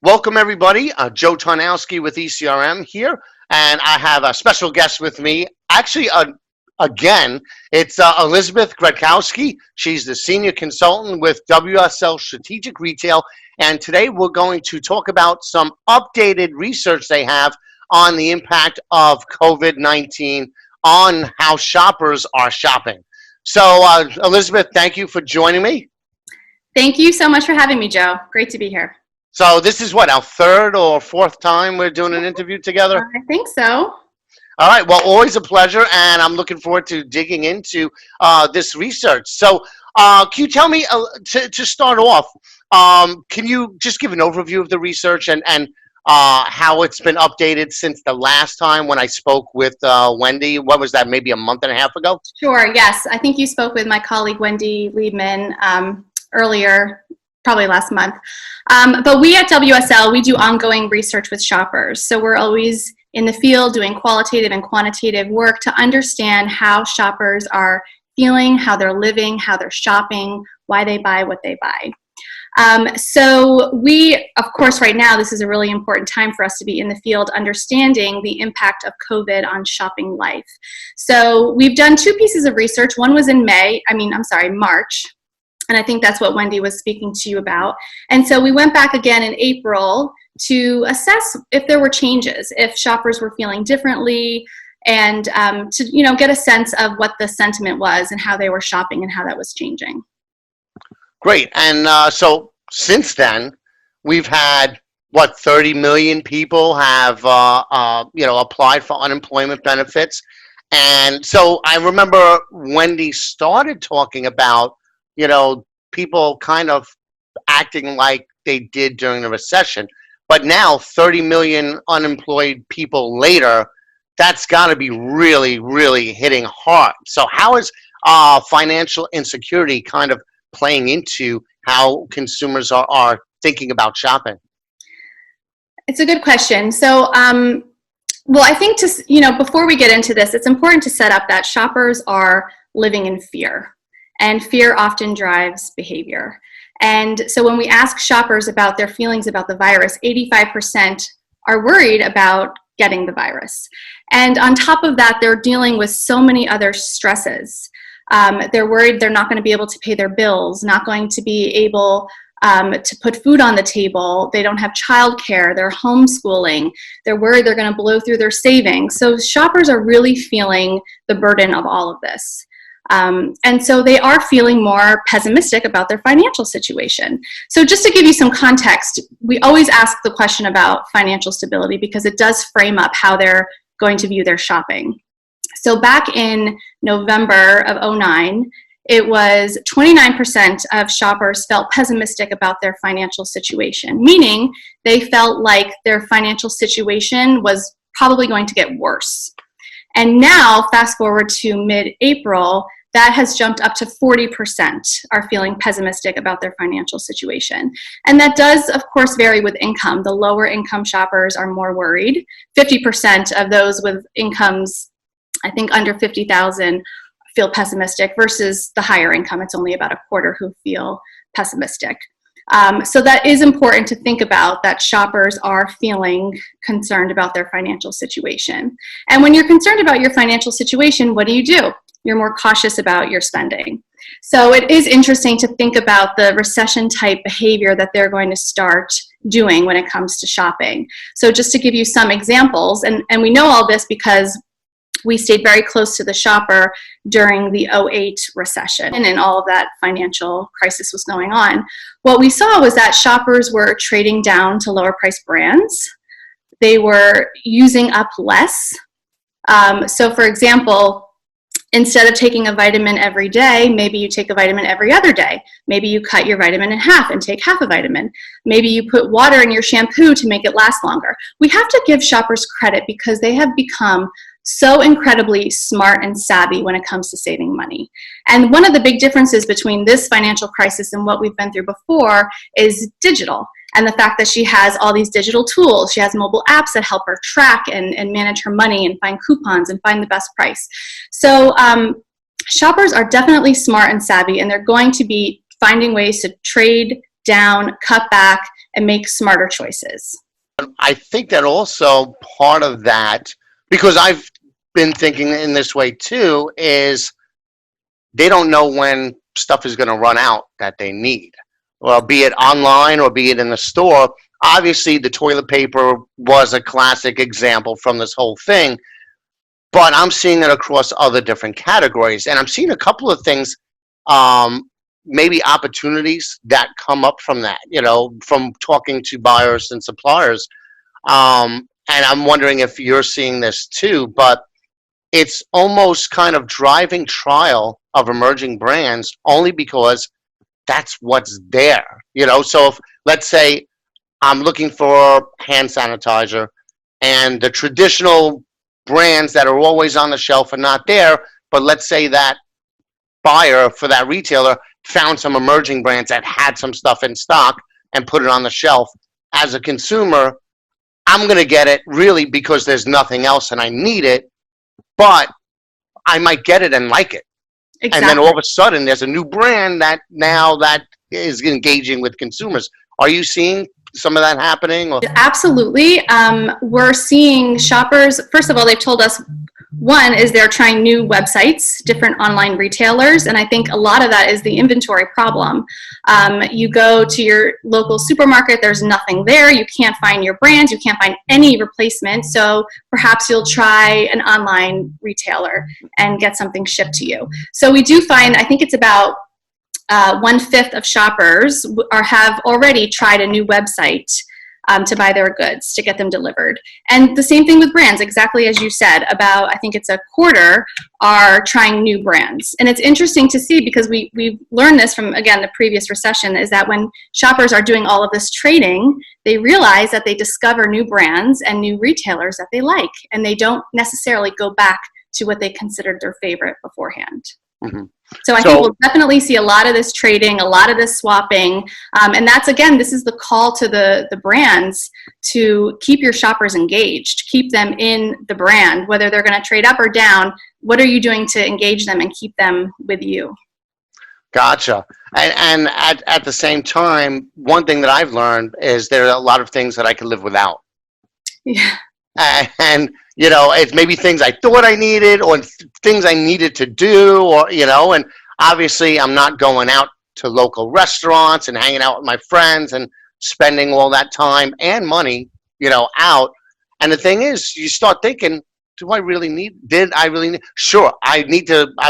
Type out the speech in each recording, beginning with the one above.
Welcome, everybody. Joe Tarnowski with ECRM here, and I have a special guest with me. Actually, again, it's Elizabeth Gretkowski. She's the senior consultant with WSL Strategic Retail, and today we're going to talk about some updated research they have on the impact of COVID-19 on how shoppers are shopping. So, Elizabeth, thank you for joining me. Thank you so much for having me, Joe. Great to be here. So this is what, our third or fourth time we're doing an interview together? I think so. All right, well, always a pleasure, and I'm looking forward to digging into this research. So can you tell me, to start off, can you just give an overview of the research and how it's been updated since the last time when I spoke with Wendy? What was that, maybe a month and a half ago? Sure, yes. I think you spoke with my colleague Wendy Liebman earlier, probably last month. But we at WSL, we do ongoing research with shoppers. So we're always in the field doing qualitative and quantitative work to understand how shoppers are feeling, how they're living, how they're shopping, why they buy what they buy. So we, of course, right now, this is a really important time for us to be in the field understanding the impact of COVID on shopping life. So we've done two pieces of research. One was in March. And I think that's what Wendy was speaking to you about. And so we went back again in April to assess if there were changes, if shoppers were feeling differently, and to get a sense of what the sentiment was and how they were shopping and how that was changing. Great. And so since then, we've had, 30 million people have applied for unemployment benefits. And so I remember Wendy started talking about people kind of acting like they did during the recession. But now, 30 million unemployed people later, that's got to be really, really hitting hard. So how is financial insecurity kind of playing into how consumers are thinking about shopping? It's a good question. So, well, I think before we get into this, it's important to set up that shoppers are living in fear. And fear often drives behavior. And so when we ask shoppers about their feelings about the virus, 85% are worried about getting the virus. And on top of that, they're dealing with so many other stresses. They're worried they're not going to be able to pay their bills, not going to be able to put food on the table. They don't have childcare. They're homeschooling. They're worried they're going to blow through their savings. So shoppers are really feeling the burden of all of this. And so they are feeling more pessimistic about their financial situation. So just to give you some context, we always ask the question about financial stability because it does frame up how they're going to view their shopping. So back in November of 2009, it was 29% of shoppers felt pessimistic about their financial situation, meaning they felt like their financial situation was probably going to get worse. And now, fast forward to mid-April, that has jumped up to 40% are feeling pessimistic about their financial situation. And that does, of course, vary with income. The lower income shoppers are more worried. 50% of those with incomes, I think, under $50,000 feel pessimistic versus the higher income. It's only about a quarter who feel pessimistic. So that is important to think about, that shoppers are feeling concerned about their financial situation. And when you're concerned about your financial situation, what do? You're more cautious about your spending. So it is interesting to think about the recession type behavior that they're going to start doing when it comes to shopping. So just to give you some examples, and we know all this because we stayed very close to the shopper during the 2008 recession and all of that financial crisis was going on. What we saw was that shoppers were trading down to lower price brands. They were using up less. So for example, instead of taking a vitamin every day, maybe you take a vitamin every other day. Maybe you cut your vitamin in half and take half a vitamin. Maybe you put water in your shampoo to make it last longer. We have to give shoppers credit because they have become so incredibly smart and savvy when it comes to saving money. And one of the big differences between this financial crisis and what we've been through before is digital. And the fact that she has all these digital tools. She has mobile apps that help her track and manage her money and find coupons and find the best price. So shoppers are definitely smart and savvy, and they're going to be finding ways to trade down, cut back, and make smarter choices. I think that also part of that, because I've been thinking in this way too, is they don't know when stuff is going to run out that they need. Well, be it online or be it in the store. Obviously, the toilet paper was a classic example from this whole thing, but I'm seeing it across other different categories. And I'm seeing a couple of things, maybe opportunities that come up from that, from talking to buyers and suppliers. And I'm wondering if you're seeing this too, but it's almost kind of driving trial of emerging brands only because that's what's there. So if, let's say, I'm looking for hand sanitizer and the traditional brands that are always on the shelf are not there, but let's say that buyer for that retailer found some emerging brands that had some stuff in stock and put it on the shelf. As a consumer, I'm going to get it really because there's nothing else and I need it, but I might get it and like it. Exactly. And then all of a sudden there's a new brand that is engaging with consumers. Are you seeing some of that happening? Or? Absolutely. We're seeing shoppers, first of all, they've told us, one is they're trying new websites, different online retailers, and I think a lot of that is the inventory problem. You go to your local supermarket, there's nothing there, you can't find your brands, you can't find any replacement, so perhaps you'll try an online retailer and get something shipped to you. So we do find, I think it's about 1/5 of shoppers have already tried a new website to buy their goods, to get them delivered. And the same thing with brands, exactly as you said, about, I think it's 1/4 are trying new brands. And it's interesting to see because we've learned this from, again, the previous recession, is that when shoppers are doing all of this trading, they realize that they discover new brands and new retailers that they like, and they don't necessarily go back to what they considered their favorite beforehand. Mm-hmm. So I think we'll definitely see a lot of this trading, a lot of this swapping. And that's, again, this is the call to the brands to keep your shoppers engaged, keep them in the brand, whether they're going to trade up or down. What are you doing to engage them and keep them with you? Gotcha. And at the same time, one thing that I've learned is there are a lot of things that I can live without. Yeah. And it's maybe things I thought I needed or things I needed to do, or and obviously I'm not going out to local restaurants and hanging out with my friends and spending all that time and money out. And the thing is, you start thinking, did I really need sure, I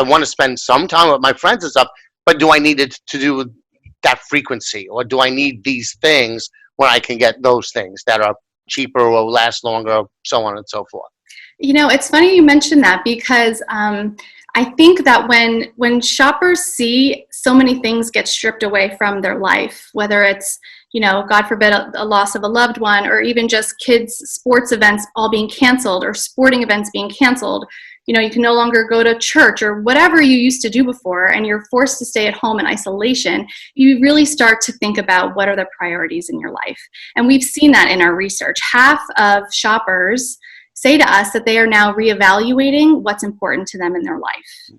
want to spend some time with my friends and stuff, but do I need it to do with that frequency, or do I need these things when I can get those things that are cheaper or last longer, so on and so forth? It's funny you mentioned that, because I think that when shoppers see so many things get stripped away from their life, whether it's, God forbid, a loss of a loved one, or even just kids' sports events all being canceled, or sporting events being canceled, you can no longer go to church or whatever you used to do before, and you're forced to stay at home in isolation, you really start to think about what are the priorities in your life. And we've seen that in our research. Half of shoppers say to us that they are now reevaluating what's important to them in their life.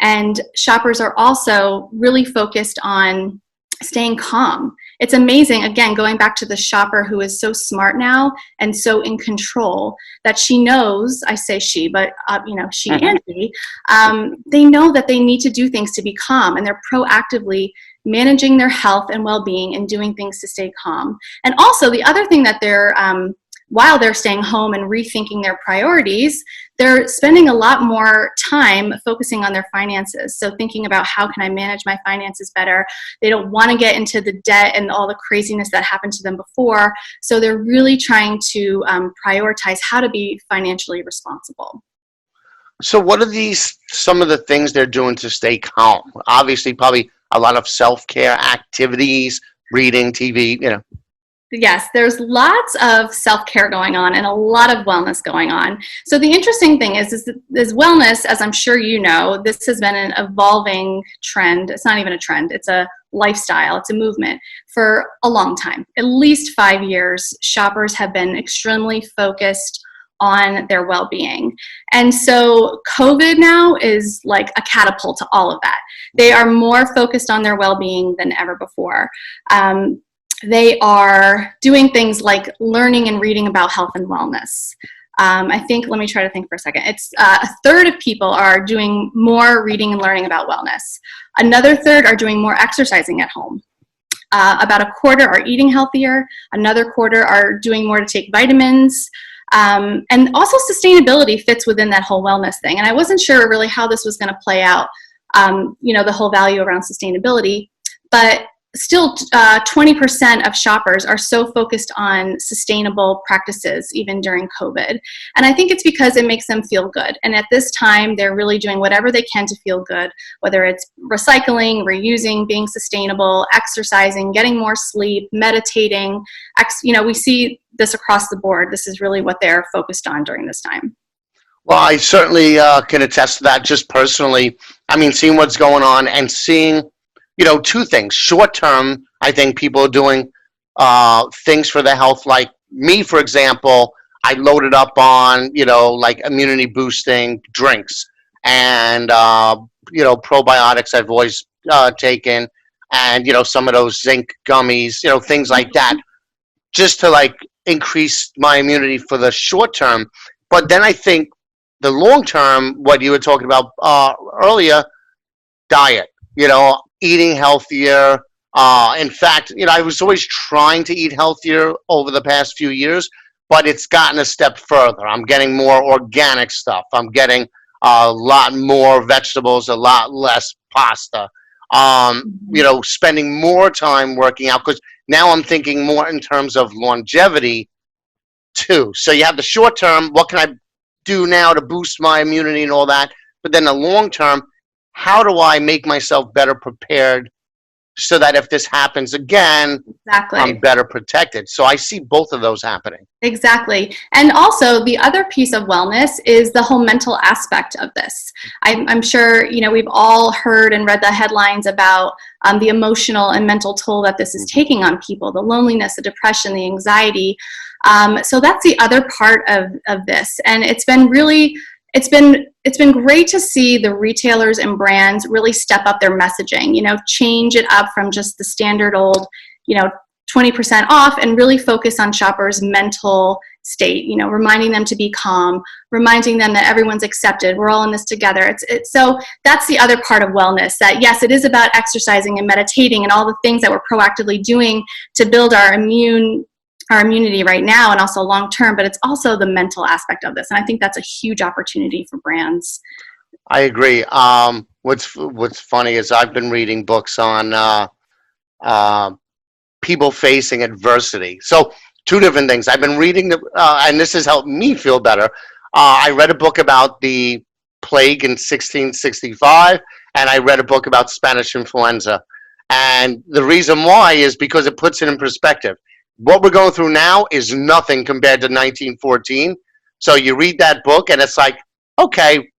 And shoppers are also really focused on staying calm. It's amazing, again, going back to the shopper who is so smart now and so in control, that she knows, I say she, but she and he, they know that they need to do things to be calm, and they're proactively managing their health and well-being and doing things to stay calm. And also the other thing that they're while they're staying home and rethinking their priorities, they're spending a lot more time focusing on their finances. So thinking about, how can I manage my finances better? They don't want to get into the debt and all the craziness that happened to them before. So they're really trying to prioritize how to be financially responsible. So what are some of the things they're doing to stay calm? Obviously, probably a lot of self-care activities, reading, TV, Yes, there's lots of self-care going on and a lot of wellness going on. So the interesting thing is wellness, as I'm sure you know, this has been an evolving trend. It's not even a trend. It's a lifestyle. It's a movement for a long time. At least 5 years, shoppers have been extremely focused on their well-being. And so COVID now is like a catapult to all of that. They are more focused on their well-being than ever before. They are doing things like learning and reading about health and wellness. I think, let me try to think for a second. It's a third of people are doing more reading and learning about wellness. Another third are doing more exercising at home. About a quarter are eating healthier. Another quarter are doing more to take vitamins. And also sustainability fits within that whole wellness thing. And I wasn't sure really how this was going to play out, the whole value around sustainability. But still, 20% of shoppers are so focused on sustainable practices, even during COVID. And I think it's because it makes them feel good. And at this time, they're really doing whatever they can to feel good, whether it's recycling, reusing, being sustainable, exercising, getting more sleep, meditating. We see this across the board. This is really what they're focused on during this time. Well, I certainly can attest to that just personally. I mean, seeing what's going on and seeing, two things. Short term, I think people are doing things for their health. Like me, for example, I loaded up on, like immunity boosting drinks and, probiotics I've always taken and, some of those zinc gummies, things like that, just to like increase my immunity for the short term. But then I think the long term, what you were talking about earlier, diet, eating healthier. In fact, I was always trying to eat healthier over the past few years, but it's gotten a step further. I'm getting more organic stuff. I'm getting a lot more vegetables, a lot less pasta. Spending more time working out because now I'm thinking more in terms of longevity too. So you have the short term, what can I do now to boost my immunity and all that? But then the long term, how do I make myself better prepared so that if this happens again, Exactly. I'm better protected? So I see both of those happening. Exactly. And also the other piece of wellness is the whole mental aspect of this. I'm sure, we've all heard and read the headlines about the emotional and mental toll that this is taking on people, the loneliness, the depression, the anxiety. So that's the other part of this. And it's been great to see the retailers and brands really step up their messaging, change it up from just the standard old, 20% off and really focus on shoppers' mental state, reminding them to be calm, reminding them that everyone's accepted. We're all in this together. So that's the other part of wellness, that yes, it is about exercising and meditating and all the things that we're proactively doing to build our immunity right now and also long term, but it's also the mental aspect of this. And I think that's a huge opportunity for brands. I agree. What's funny is I've been reading books on people facing adversity. So two different things. I've been reading, and this has helped me feel better. I read a book about the plague in 1665, and I read a book about Spanish influenza. And the reason why is because it puts it in perspective. What we're going through now is nothing compared to 1914. So you read that book, and it's like, okay,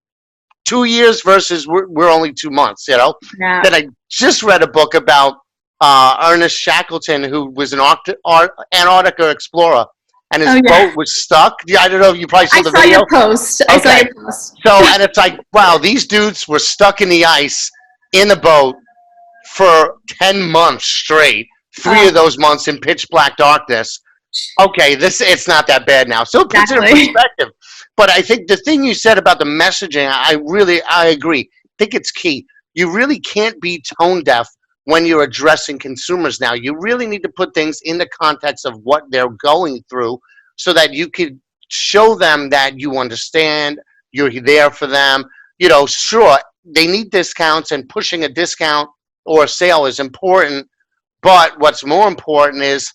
2 years versus we're only 2 months, Yeah. Then I just read a book about Ernest Shackleton, who was an Antarctica explorer, and his boat was stuck. Yeah, I don't know. You probably saw the video. I saw your post. So, and it's like, wow, these dudes were stuck in the ice in the boat for 10 months straight. 3 of those months in pitch black darkness. Okay, it's not that bad now. So it puts it in perspective. But I think the thing you said about the messaging, I agree. I think it's key. You really can't be tone deaf when you're addressing consumers now. You really need to put things in the context of what they're going through so that you could show them that you understand, you're there for them. Sure, they need discounts, and pushing a discount or a sale is important. But what's more important is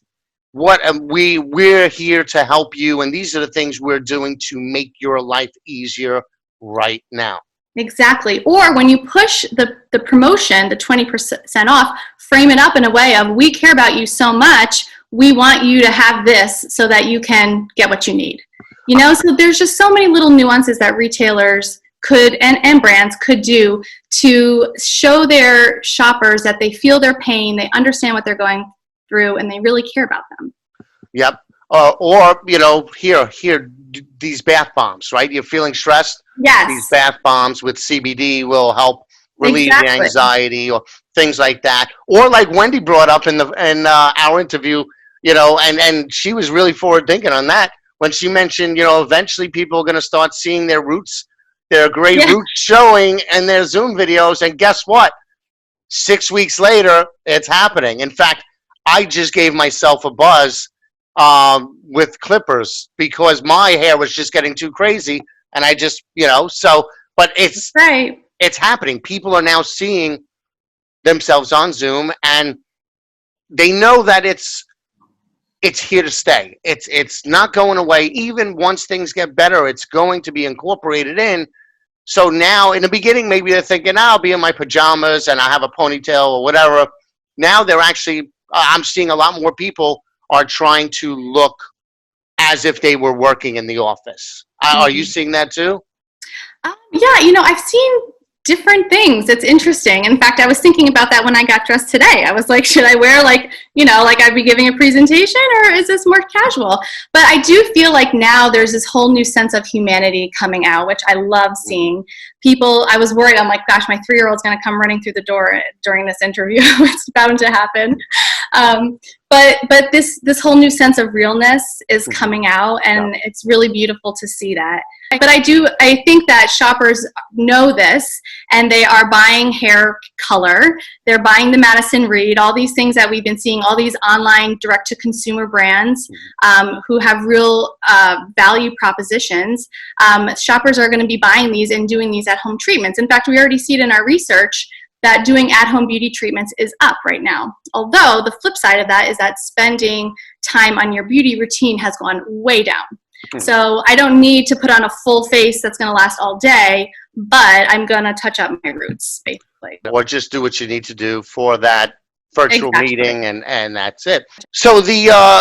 we're here to help you, and these are the things we're doing to make your life easier right now. Exactly. Or when you push the promotion, the 20% off, frame it up in a way of, we care about you so much, we want you to have this so that you can get what you need. So there's just so many little nuances that retailers could and brands could do to show their shoppers that they feel their pain, they understand what they're going through, and they really care about them. Yep. Or here, these bath bombs, right? You're feeling stressed? Yes. These bath bombs with CBD will help relieve the Exactly. anxiety or things like that. Or like Wendy brought up in our interview, and she was really forward thinking on that when she mentioned, eventually people are going to start seeing their roots, their great Yeah. roots showing in their Zoom videos. And guess what? 6 weeks later, it's happening. In fact, I just gave myself a buzz with clippers because my hair was just getting too crazy, and I just, so. But Right. it's happening. People are now seeing themselves on Zoom, and they know that it's here to stay. It's not going away. Even once things get better, it's going to be incorporated in. So now, in the beginning, maybe they're thinking, I'll be in my pajamas and I have a ponytail or whatever. Now they're actually, I'm seeing a lot more people are trying to look as if they were working in the office. Are you Mhm. seeing that too? Yeah, I've seen different things. It's interesting. In fact, I was thinking about that when I got dressed today. I was like, should I wear like I'd be giving a presentation, or is this more casual? But I do feel like now there's this whole new sense of humanity coming out, which I love seeing. People, I was worried. I'm like, gosh, my 3-year-old's going to come running through the door during this interview. It's bound to happen. But this whole new sense of realness is coming out, and it's really beautiful to see that. But I think that shoppers know this, and they are buying hair color. They're buying the Madison Reed, all these things that we've been seeing, all these online direct-to-consumer brands who have real value propositions. Shoppers are going to be buying these and doing these at-home treatments. In fact, we already see it in our research that doing at-home beauty treatments is up right now. Although the flip side of that is that spending time on your beauty routine has gone way down. So I don't need to put on a full face that's going to last all day, but I'm going to touch up my roots, basically. Or just do what you need to do for that virtual Exactly. meeting, and that's it. So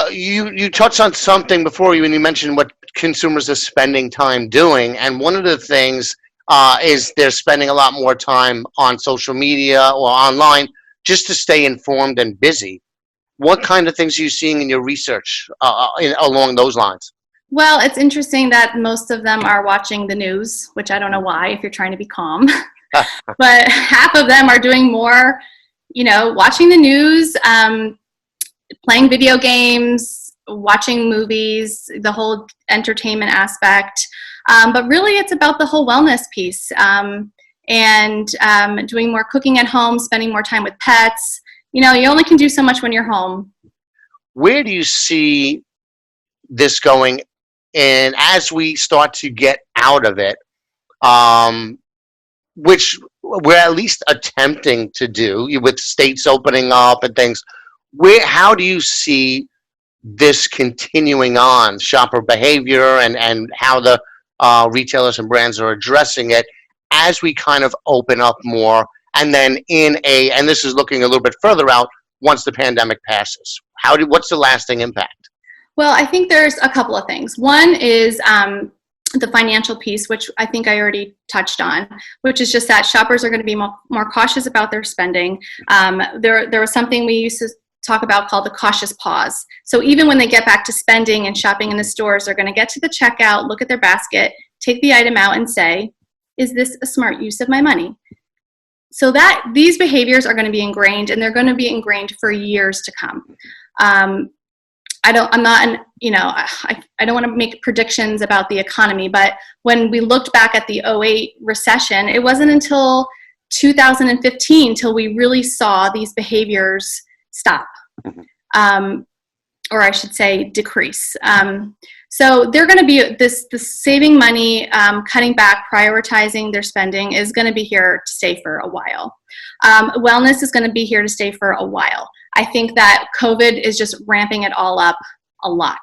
you touched on something before when you mentioned what consumers are spending time doing, and one of the things is they're spending a lot more time on social media or online just to stay informed and busy. What kind of things are you seeing in your research along those lines? Well, it's interesting that most of them are watching the news, which I don't know why if you're trying to be calm. But half of them are doing more, watching the news, playing video games, watching movies, the whole entertainment aspect. But really, it's about the whole wellness piece and doing more cooking at home, spending more time with pets. You only can do so much when you're home. Where do you see this going? And as we start to get out of it, which we're at least attempting to do with states opening up and things, how do you see this continuing on, shopper behavior and how the retailers and brands are addressing it as we kind of open up more, and then and this is looking a little bit further out, once the pandemic passes? What's the lasting impact? Well, I think there's a couple of things. One is the financial piece, which I think I already touched on, which is just that shoppers are going to be more cautious about their spending. There was something we used to talk about called the cautious pause. So even when they get back to spending and shopping in the stores, they're going to get to the checkout, look at their basket, take the item out and say, is this a smart use of my money? So that these behaviors are going to be ingrained, and they're going to be ingrained for years to come. I don't want to make predictions about the economy, but when we looked back at the 2008 recession, it wasn't until 2015 till we really saw these behaviors stop, or I should say decrease. So they're going to be this saving money, cutting back, prioritizing their spending is going to be here to stay for a while. Wellness is going to be here to stay for a while. I think that COVID is just ramping it all up a lot.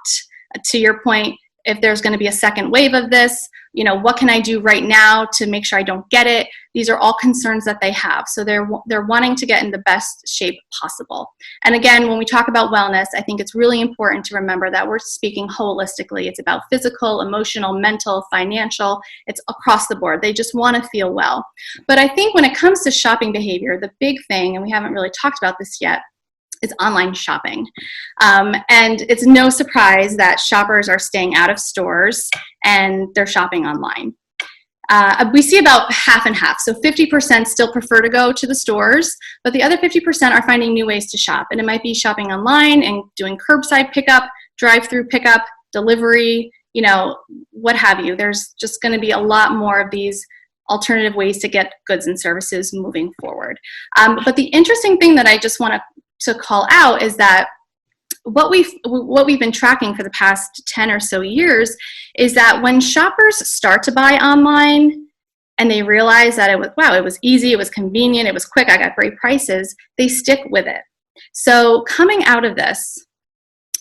To your point, if there's going to be a second wave of this, what can I do right now to make sure I don't get it? These are all concerns that they have. So they're wanting to get in the best shape possible. And again, when we talk about wellness, I think it's really important to remember that we're speaking holistically. It's about physical, emotional, mental, financial. It's across the board. They just want to feel well. But I think when it comes to shopping behavior, the big thing, and we haven't really talked about this yet, is online shopping. And it's no surprise that shoppers are staying out of stores and they're shopping online. we see about half and half. So 50% still prefer to go to the stores, but the other 50% are finding new ways to shop. And it might be shopping online and doing curbside pickup, drive-through pickup, delivery, you know, what have you. There's just going to be a lot more of these alternative ways to get goods and services moving forward. But the interesting thing that I just want to call out is that what we've been tracking for the past 10 or so years is that when shoppers start to buy online and they realize that it was easy, it was convenient, it was quick, I got great prices, they stick with it. So coming out of this,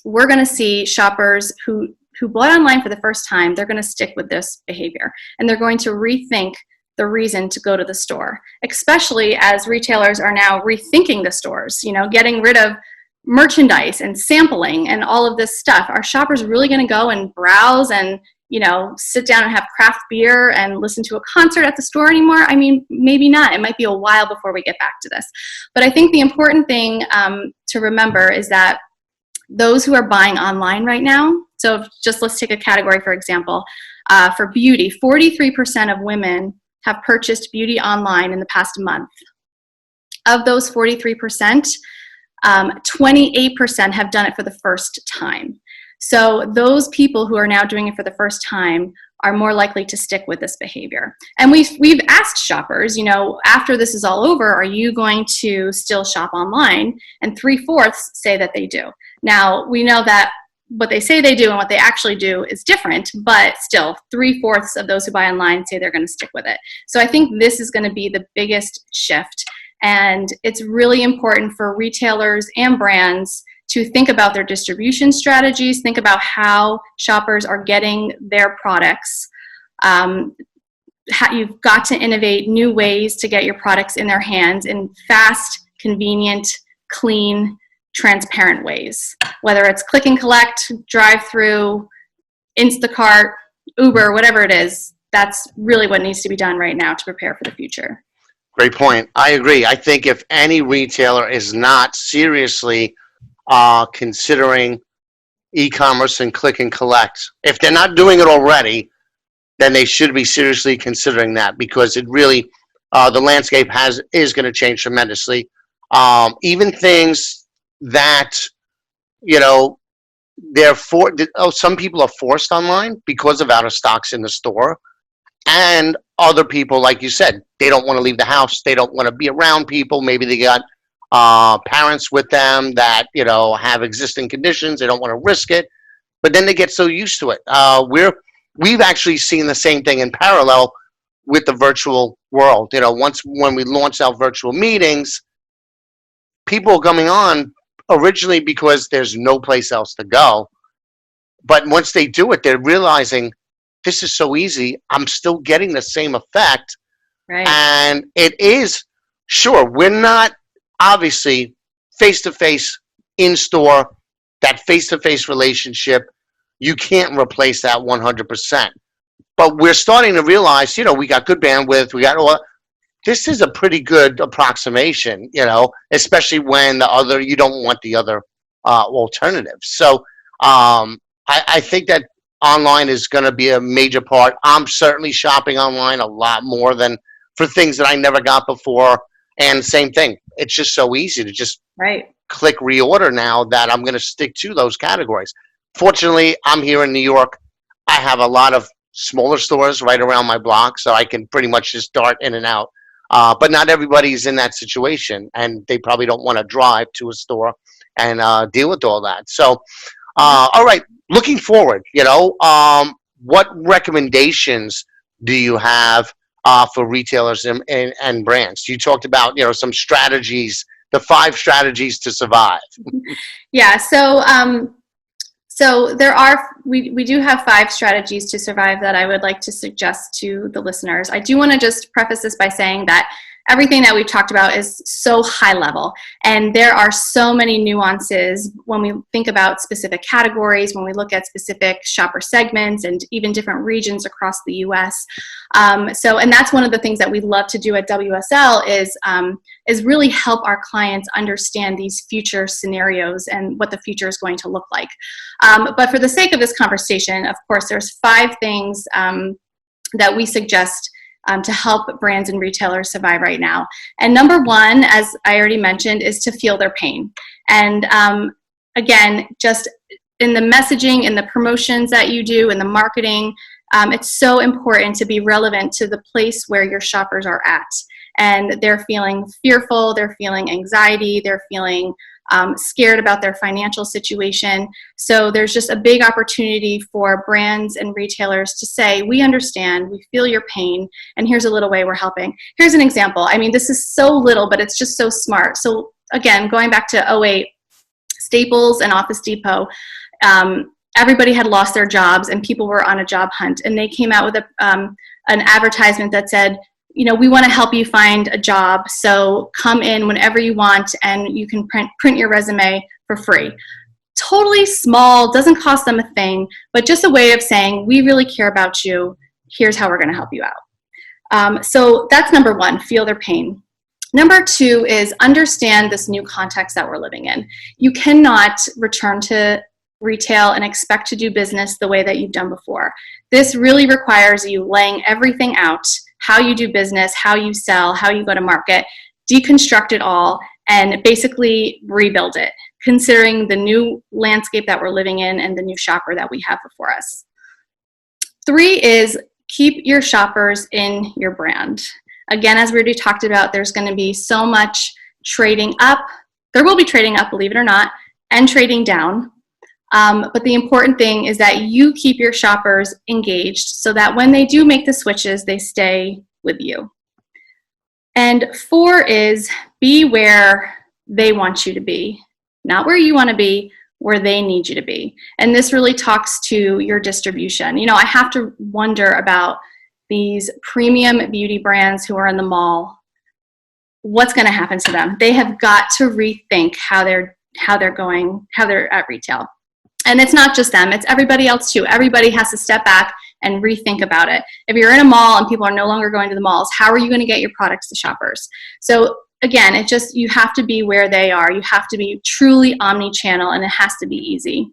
we're going to see shoppers who bought online for the first time, they're going to stick with this behavior, and they're going to rethink the reason to go to the store, especially as retailers are now rethinking the stores, you know, getting rid of merchandise and sampling and all of this stuff. Are shoppers really going to go and browse and, you know, sit down and have craft beer and listen to a concert at the store anymore? I mean, maybe not. It might be a while before we get back to this. But I think the important thing to remember is that those who are buying online right now, so just let's take a category, for example, for beauty, 43% of women have purchased beauty online in the past month. Of those 43%, 28% have done it for the first time. So those people who are now doing it for the first time are more likely to stick with this behavior. And we've asked shoppers, you know, after this is all over, are you going to still shop online? And 3/4 say that they do. Now, we know that what they say they do and what they actually do is different, but still 3/4 of those who buy online say they're going to stick with it. So I think this is going to be the biggest shift. And it's really important for retailers and brands to think about their distribution strategies, think about how shoppers are getting their products. You've got to innovate new ways to get your products in their hands in fast, convenient, clean, transparent ways. Whether it's click and collect, drive-through, Instacart, Uber, whatever it is, that's really what needs to be done right now to prepare for the future. Great point. I agree. I think if any retailer is not seriously considering e-commerce and click and collect, if they're not doing it already, then they should be seriously considering that, because it really, the landscape is going to change tremendously. Even things that, you know, some people are forced online because of out of stocks in the store. And other people, like you said, they don't want to leave the house. They don't want to be around people. Maybe they got parents with them that, you know, have existing conditions. They don't want to risk it. But then they get so used to it. We've actually seen the same thing in parallel with the virtual world. You know, when we launched our virtual meetings, people are coming on originally because there's no place else to go. But once they do it, they're realizing, this is so easy. I'm still getting the same effect. Right. And it is, sure, we're not obviously face-to-face in-store, that face-to-face relationship, you can't replace that 100%. But we're starting to realize, you know, we got good bandwidth, this is a pretty good approximation, you know, especially when you don't want the other alternatives. So I think that online is going to be a major part. I'm certainly shopping online a lot more than for things that I never got before. And same thing. It's just so easy to just click reorder now that I'm going to stick to those categories. Fortunately, I'm here in New York. I have a lot of smaller stores right around my block, so I can pretty much just dart in and out. But not everybody's in that situation, and they probably don't want to drive to a store and deal with all that. So, all right. Looking forward, you know, what recommendations do you have for retailers and brands? You talked about, you know, some strategies, the 5 strategies to survive. Yeah. So we do have 5 strategies to survive that I would like to suggest to the listeners. I do want to just preface this by saying that everything that we've talked about is so high level, and there are so many nuances when we think about specific categories, when we look at specific shopper segments and even different regions across the US. And that's one of the things that we love to do at WSL is really help our clients understand these future scenarios and what the future is going to look like. But for the sake of this conversation, of course, there's 5 things that we suggest to help brands and retailers survive right now. And number one, as I already mentioned, is to feel their pain. And again, just in the messaging, in the promotions that you do, in the marketing, it's so important to be relevant to the place where your shoppers are at. And they're feeling fearful, they're feeling anxiety, they're feeling scared about their financial situation. So there's just a big opportunity for brands and retailers to say, we understand, we feel your pain, and here's a little way we're helping. Here's an example. I mean, this is so little, but it's just so smart. So again, going back to '08, Staples and Office Depot, everybody had lost their jobs and people were on a job hunt. And they came out with an advertisement that said, you know, we want to help you find a job, so come in whenever you want and you can print your resume for free. Totally small, doesn't cost them a thing, but just a way of saying, we really care about you, here's how we're going to help you out. So that's number one, feel their pain. Number two is understand this new context that we're living in. You cannot return to retail and expect to do business the way that you've done before. This really requires you laying everything out, how you do business, how you sell, how you go to market, deconstruct it all, and basically rebuild it, considering the new landscape that we're living in and the new shopper that we have before us. Three is keep your shoppers in your brand. Again, as we already talked about, there's going to be so much trading up. There will be trading up, believe it or not, and trading down. But the important thing is that you keep your shoppers engaged so that when they do make the switches, they stay with you. And four is be where they want you to be, not where you want to be, where they need you to be. And this really talks to your distribution. You know, I have to wonder about these premium beauty brands who are in the mall. What's going to happen to them? They have got to rethink how they're at retail. And it's not just them, it's everybody else too. Everybody has to step back and rethink about it. If you're in a mall and people are no longer going to the malls, how are you going to get your products to shoppers? So again, you have to be where they are. You have to be truly omni-channel, and it has to be easy.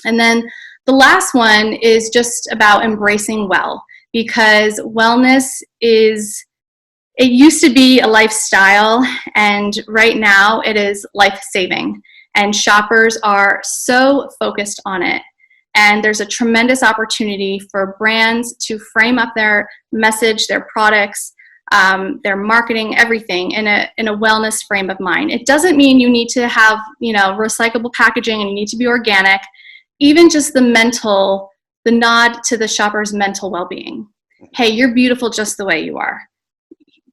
And then the last one is just about embracing well, because wellness it used to be a lifestyle, and right now it is life-saving. And shoppers are so focused on it. And there's a tremendous opportunity for brands to frame up their message, their products, their marketing, everything in a wellness frame of mind. It doesn't mean you need to have, recyclable packaging and you need to be organic. Even just the nod to the shopper's mental well-being. Hey, you're beautiful just the way you are.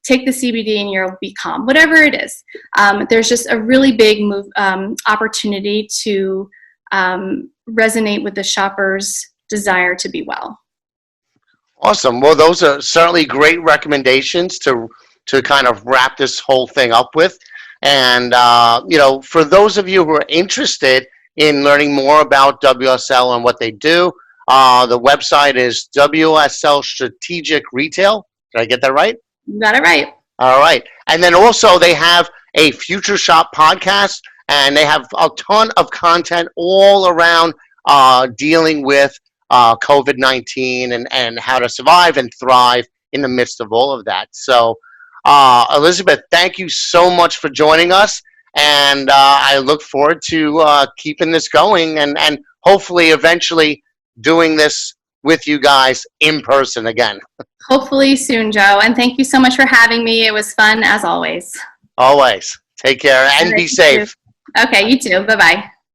Take the CBD and you'll be calm, whatever it is. There's just a really big opportunity to resonate with the shopper's desire to be well. Awesome. Well, those are certainly great recommendations to kind of wrap this whole thing up with. And, for those of you who are interested in learning more about WSL and what they do, the website is WSL Strategic Retail. Did I get that right? You got it right. All right. And then also they have a Future Shop podcast, and they have a ton of content all around dealing with COVID-19 and how to survive and thrive in the midst of all of that. So, Elizabeth, thank you so much for joining us. And I look forward to keeping this going and hopefully eventually doing this with you guys in person again. Hopefully soon, Joe. And thank you so much for having me. It was fun as always. Always. Take care and be safe. Okay, you too. Bye-bye.